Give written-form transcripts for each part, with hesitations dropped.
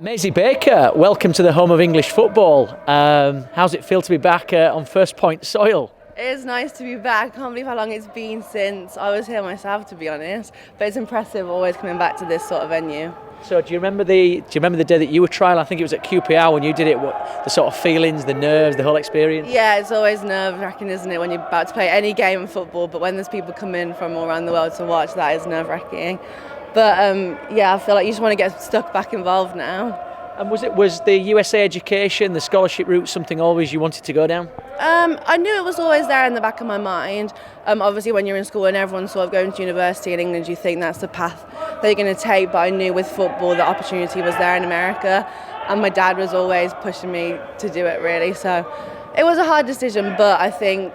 Maisie Baker, welcome to the home of English football. How's it feel to be back on First Point soil? It is nice to be back. I can't believe how long it's been since I was here myself, to be honest. But it's impressive always coming back to this sort of venue. So do you remember the day that you were trial? I think it was at QPR when you did it. What the sort of feelings, the nerves, the whole experience? Yeah, it's always nerve-wracking, isn't it, when you're about to play any game of football? But when there's people come in from all around the world to watch, that is nerve-wracking. But yeah, I feel like you just want to get stuck back involved now. And was the USA education, the scholarship route, something always you wanted to go down? I knew it was always there in the back of my mind. Obviously, when you're in school and everyone's sort of going to university in England, you think that's the path that you're going to take. But I knew with football the opportunity was there in America, and my dad was always pushing me to do it, really. So it was a hard decision, but I think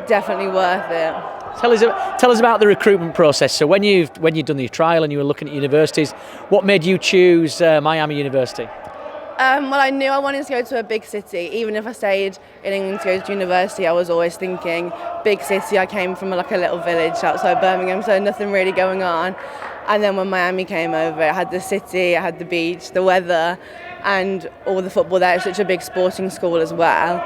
definitely worth it. Tell us about the recruitment process. So when you've done your trial and you were looking at universities, what made you choose Miami University? Well, I knew I wanted to go to a big city. Even if I stayed in England to go to university, I was always thinking big city. I came from like a little village outside Birmingham, so nothing really going on. And then when Miami came over, it had the city, it had the beach, the weather, and all the football there. It's such a big sporting school as well.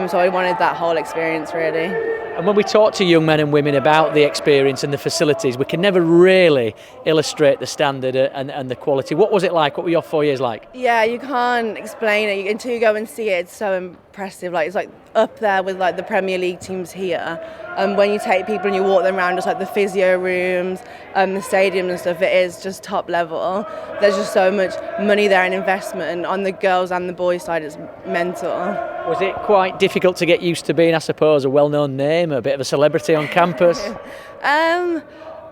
So I wanted that whole experience, really. And when we talk to young men and women about the experience and the facilities, we can never really illustrate the standard and the quality. What was it like? What were your 4 years like? Yeah, you can't explain it until you go and see it. It's so impressive. Like, it's like up there with like the Premier League teams here. When you take people and you walk them around, just like the physio rooms, the stadium and stuff, it is just top level. There's just so much money there and investment on the girls and the boys side. It's mental. Was it quite difficult to get used to being, I suppose, a well-known name, a bit of a celebrity on campus?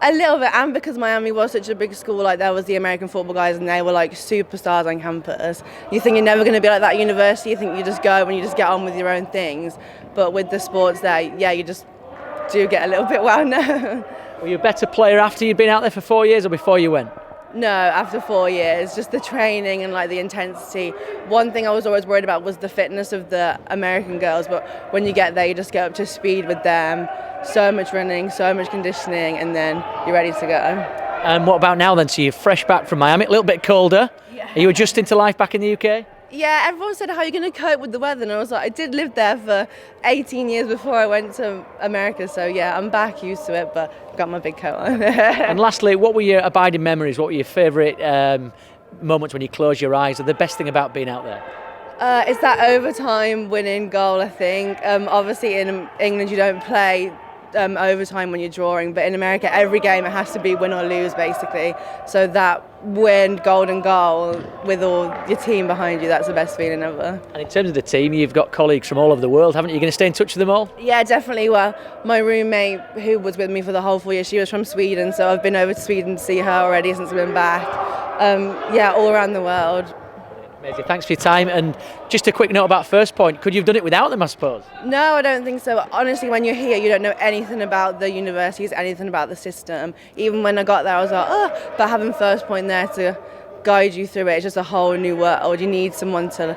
A little bit, and because Miami was such a big school, like there was the American football guys and they were like superstars on campus. You think you're never going to be like that at university, you think you just go and you just get on with your own things. But with the sports there, yeah, you just do get a little bit well known. Were you a better player after you'd been out there for 4 years or before you went? No, after 4 years, just the training and like the intensity. One thing I was always worried about was the fitness of the American girls, but when you get there, you just get up to speed with them. So much running, so much conditioning, and then you're ready to go. And what about now then? So you're fresh back from Miami, a little bit colder. Yeah. Are you adjusting to life back in the UK? Yeah, everyone said, how are you going to cope with the weather? And I was like, I did live there for 18 years before I went to America. So yeah, I'm back used to it, but I've got my big coat on. And lastly, what were your abiding memories? What were your favourite moments when you close your eyes? Or the best thing about being out there? It's that overtime winning goal, I think. Obviously in England you don't play overtime when you're drawing, but in America every game it has to be win or lose basically. So that win golden goal with all your team behind you, that's the best feeling ever. And in terms of the team, you've got colleagues from all over the world, haven't you? You're going to stay in touch with them all? Yeah, definitely. Well, my roommate who was with me for the whole 4 years, she was from Sweden, so I've been over to Sweden to see her already since I've been back. Yeah, all around the world. Amazing. Thanks for your time. And just a quick note about First Point. Could you have done it without them, I suppose? No, I don't think so. Honestly, when you're here, you don't know anything about the universities, anything about the system. Even when I got there, I was like, oh, but having First Point there to guide you through it, it's just a whole new world. You need someone to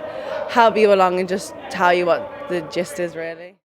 help you along and just tell you what the gist is, really.